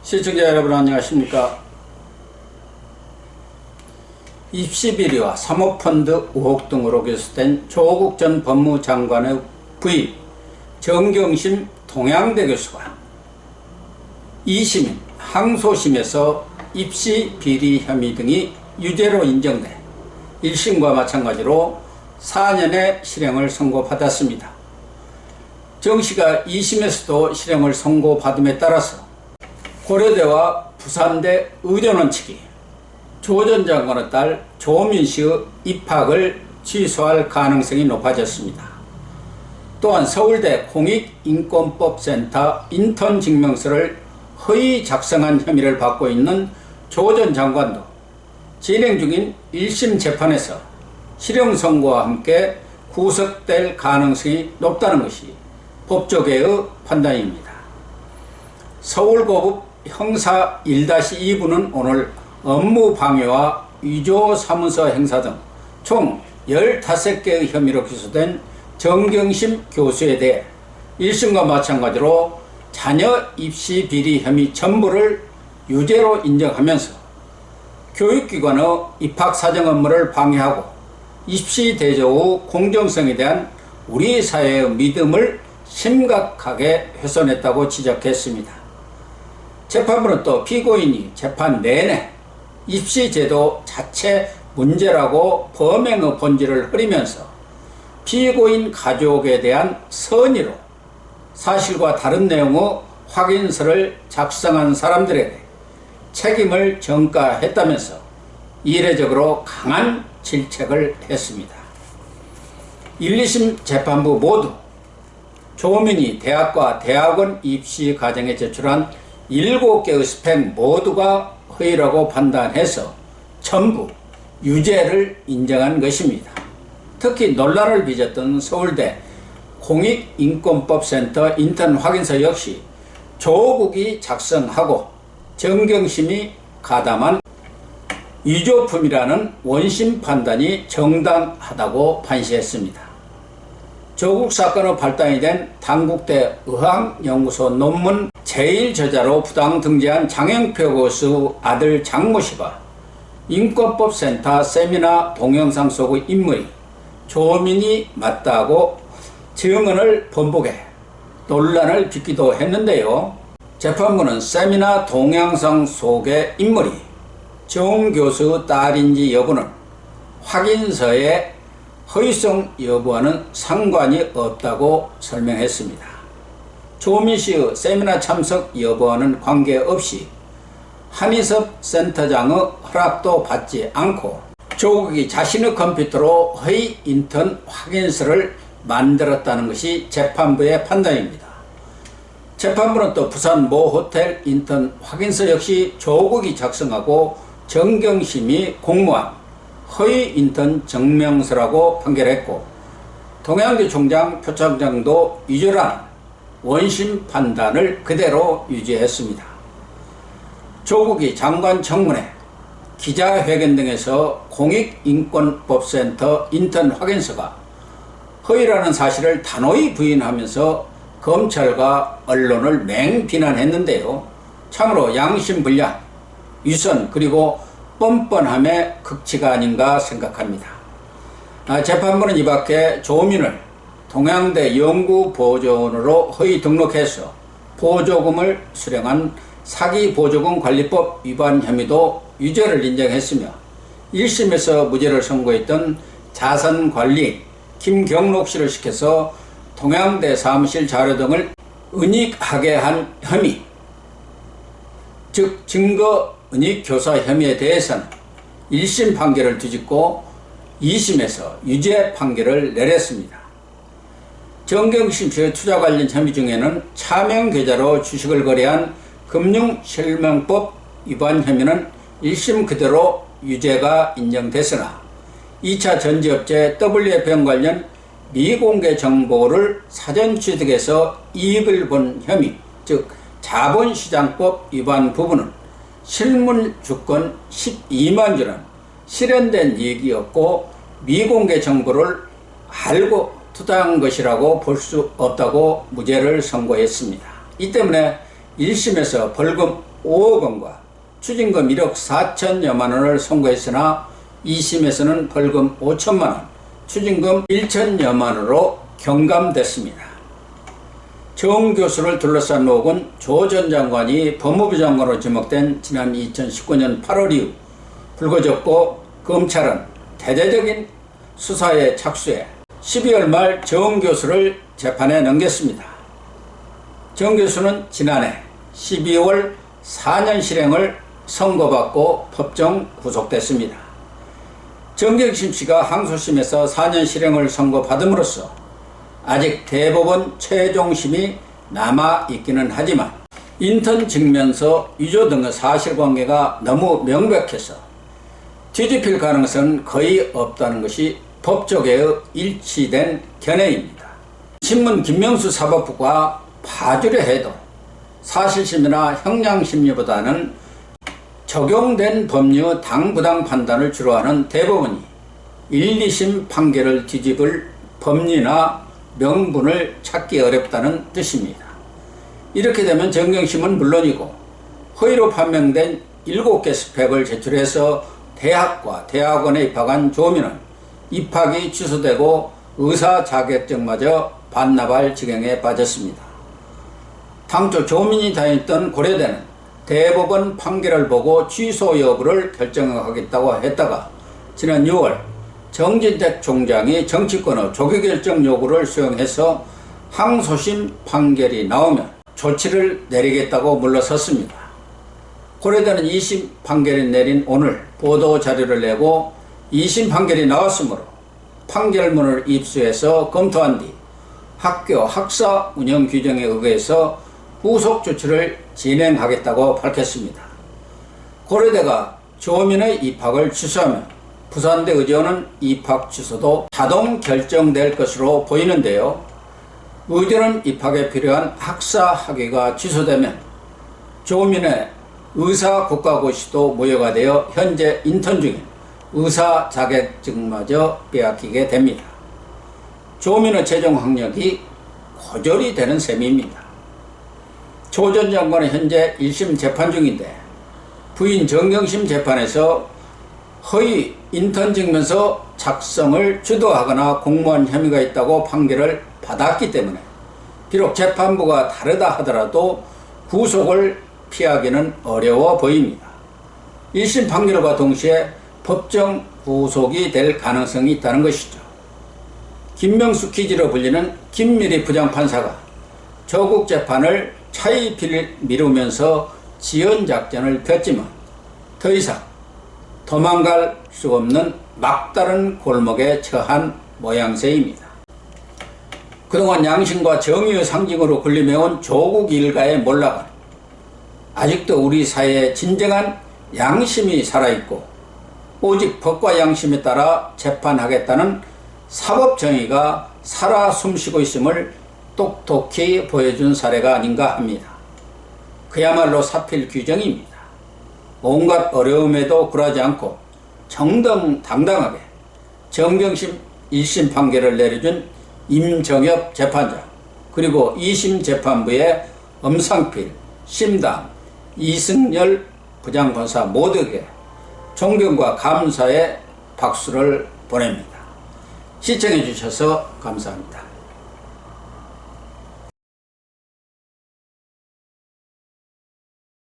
시청자 여러분 안녕하십니까. 입시비리와 사모펀드 의혹 등으로 기소된 조국 전 법무장관의 부인 정경심 동양대 교수가 2심인 항소심에서 입시비리 혐의 등이 유죄로 인정돼 1심과 마찬가지로 4년의 실형을 선고받았습니다. 정씨가 2심에서도 실형을 선고받음에 따라서 고려대와 부산대 의료원 측이 조 전 장관의 딸 조민 씨의 입학을 취소할 가능성이 높아졌습니다. 또한 서울대 공익인권법센터 인턴 증명서를 허위 작성한 혐의를 받고 있는 조 전 장관도 진행 중인 1심 재판에서 실형 선고와 함께 구속될 가능성이 높다는 것이 법조계의 판단입니다. 서울고법 형사 1-2부는 오늘 업무방해와 위조사무소 행사 등 총 15개의 혐의로 기소된 정경심 교수에 대해 1심과 마찬가지로 자녀 입시 비리 혐의 전부를 유죄로 인정하면서 교육기관의 입학사정 업무를 방해하고 입시 대조의 공정성에 대한 우리 사회의 믿음을 심각하게 훼손했다고 지적했습니다. 재판부는 또 피고인이 재판 내내 입시제도 자체 문제라고 범행의 본질을 흐리면서 피고인 가족에 대한 선의로 사실과 다른 내용의 확인서를 작성한 사람들에게 책임을 전가했다면서 이례적으로 강한 질책을 했습니다. 1, 2심 재판부 모두 조민이 대학과 대학원 입시 과정에 제출한 7개의 스펙 모두가 허위라고 판단해서 전부 유죄를 인정한 것입니다. 특히 논란을 빚었던 서울대 공익인권법센터 인턴 확인서 역시 조국이 작성하고 정경심이 가담한 위조품이라는 원심 판단이 정당하다고 판시했습니다. 조국 사건의 발단이 된 단국대 의학연구소 논문 제1저자로 부당 등재한 장영표 교수 아들 장모 씨가 인권법센터 세미나 동영상 속의 인물이 조민이 맞다고 증언을 번복해 논란을 빚기도 했는데요. 재판부는 세미나 동영상 속의 인물이 정 교수의 딸인지 여부는 확인서에 허위성 여부와는 상관이 없다고 설명했습니다. 조민 씨의 세미나 참석 여부와는 관계없이 한희섭 센터장의 허락도 받지 않고 조국이 자신의 컴퓨터로 허위 인턴 확인서를 만들었다는 것이 재판부의 판단입니다. 재판부는 또 부산 모 호텔 인턴 확인서 역시 조국이 작성하고 정경심이 공모한 허위 인턴 증명서라고 판결했고 동양대 총장 표창장도 위조라는 원심 판단을 그대로 유지했습니다. 조국이 장관 청문회, 기자회견 등에서 공익인권법센터 인턴 확인서가 허위라는 사실을 단호히 부인하면서 검찰과 언론을 맹비난했는데요. 참으로 양심불량, 위선 그리고 뻔뻔함의 극치가 아닌가 생각합니다. 재판부는 이 밖에 조민을 동양대 연구보조원으로 허위 등록해서 보조금을 수령한 사기보조금 관리법 위반 혐의도 유죄를 인정했으며 1심에서 무죄를 선고했던 자산관리 김경록 씨를 시켜서 동양대 사무실 자료 등을 은닉하게 한 혐의, 즉 증거 은닉교사 혐의에 대해서는 1심 판결을 뒤집고 2심에서 유죄 판결을 내렸습니다. 정경심 씨의 투자 관련 혐의 중에는 차명계좌로 주식을 거래한 금융실명법 위반 혐의는 1심 그대로 유죄가 인정됐으나 2차 전지업체 WFM 관련 미공개 정보를 사전 취득해서 이익을 본 혐의, 즉 자본시장법 위반 부분은 실물주권 12만 주는 실현된 이익이었고 미공개 정보를 알고 투자한 것이라고 볼 수 없다고 무죄를 선고했습니다. 이 때문에 1심에서 벌금 5억 원과 추징금 1억 4천여만 원을 선고했으나 2심에서는 벌금 5천만 원, 추징금 1천여만 원으로 경감됐습니다. 정 교수를 둘러싼 의혹은 조 전 장관이 법무부 장관으로 지목된 지난 2019년 8월 이후 불거졌고, 검찰은 대대적인 수사에 착수해 12월 말 정 교수를 재판에 넘겼습니다. 정 교수는 지난해 12월 4년 실형을 선고받고 법정 구속됐습니다. 정경심 씨가 항소심에서 4년 실형을 선고받음으로써 아직 대법원 최종심이 남아있기는 하지만 인턴 직면서 위조 등의 사실관계가 너무 명백해서 뒤집힐 가능성은 거의 없다는 것이 법조계의 일치된 견해입니다. 신문 김명수 사법부가 파주려 해도 사실심이나 형량심리보다는 적용된 법률 당부당 판단을 주로 하는 대법원이 1, 2심 판결을 뒤집을 법리나 명분을 찾기 어렵다는 뜻입니다. 이렇게 되면 정경심은 물론이고 허위로 판명된 7개 스펙을 제출해서 대학과 대학원에 입학한 조민은 입학이 취소되고 의사 자격증마저 반납할 지경에 빠졌습니다. 당초 조민이 다녔던 고려대는 대법원 판결을 보고 취소 여부를 결정하겠다고 했다가 지난 6월 정진택 총장이 정치권의 조기 결정 요구를 수용해서 항소심 판결이 나오면 조치를 내리겠다고 물러섰습니다. 고려대는 2심 판결이 내린 오늘 보도 자료를 내고 2심 판결이 나왔으므로 판결문을 입수해서 검토한 뒤 학교 학사 운영 규정에 의거해서 후속 조치를 진행하겠다고 밝혔습니다. 고려대가 조민의 입학을 취소하면 부산대 의대는 입학 취소도 자동 결정될 것으로 보이는데요. 의대는 입학에 필요한 학사 학위가 취소되면 조민의 의사 국가고시도 무효가 되어 현재 인턴 중인 의사 자격증마저 빼앗기게 됩니다. 조민의 최종 학력이 고졸이 되는 셈입니다. 조 전 장관은 현재 1심 재판 중인데 부인 정경심 재판에서 허위 인턴 증명서 작성을 주도하거나 공모한 혐의가 있다고 판결을 받았기 때문에 비록 재판부가 다르다 하더라도 구속을 피하기는 어려워 보입니다. 1심 판결과 동시에 법정 구속이 될 가능성이 있다는 것이죠. 김명수 퀴즈로 불리는 김미리 부장판사가 조국 재판을 차일피일 미루면서 지연작전을 폈지만 더 이상 도망갈 수 없는 막다른 골목에 처한 모양새입니다. 그동안 양심과 정의의 상징으로 군림해온 조국 일가의 몰락은 아직도 우리 사회에 진정한 양심이 살아있고 오직 법과 양심에 따라 재판하겠다는 사법정의가 살아 숨쉬고 있음을 똑똑히 보여준 사례가 아닌가 합니다. 그야말로 사필 규정입니다. 온갖 어려움에도 굴하지 않고 정정당당하게 정경심 1심 판결을 내려준 임정엽 재판장, 그리고 2심 재판부의 엄상필, 심담, 이승열 부장판사 모두에게 존경과 감사의 박수를 보냅니다. 시청해 주셔서 감사합니다.